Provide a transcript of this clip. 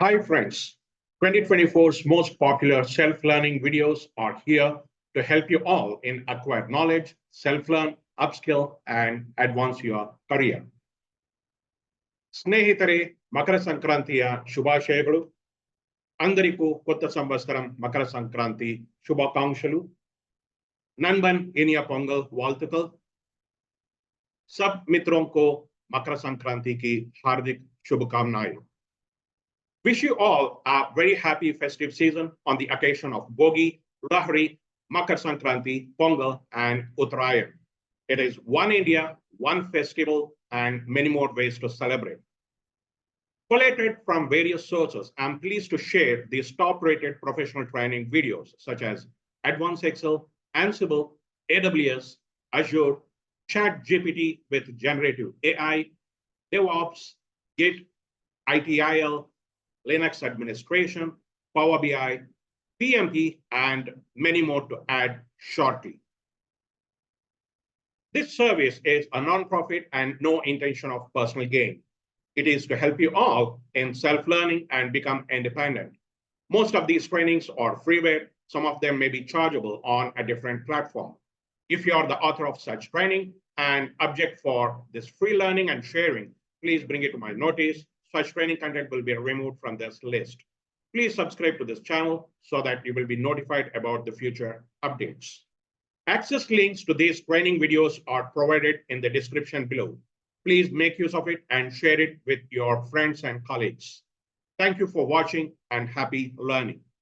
Hi friends, 2024's most popular self-learning videos are here to help you all in acquire knowledge, self-learn, upskill, and advance your career. స్నేహితరే Makar సంక్రాంతియ శుభాశయಗಳು అందరికీ కొత్త సంవత్సరం మకర సంక్రాంతి శుభాకాంక్షలు number इनिया Pongal वाल्तुकल सब मित्रों को मकर संक्रांति की हार्दिक शुभकामनाएं. Wish you all a very happy festive season on the occasion of Bogi, Lahari, Makar Sankranti, Pongal, and Uttarayan. It is one India, one festival, and many more ways to celebrate. Collated from various sources, I'm pleased to share these top-rated professional training videos such as Advanced Excel, Ansible, AWS, Azure, ChatGPT with generative AI, DevOps, Git, ITIL, Linux administration, Power BI, PMP, and many more to add shortly. This service is a non-profit and no intention of personal gain. It is to help you all in self-learning and become independent. Most of these trainings are freeware. Some of them may be chargeable on a different platform. If you are the author of such training and object for this free learning and sharing, please bring it to my notice. Such training content will be removed from this list. Please subscribe to this channel so that you will be notified about the future updates. Access links to these training videos are provided in the description below. Please make use of it and share it with your friends and colleagues. Thank you for watching and happy learning.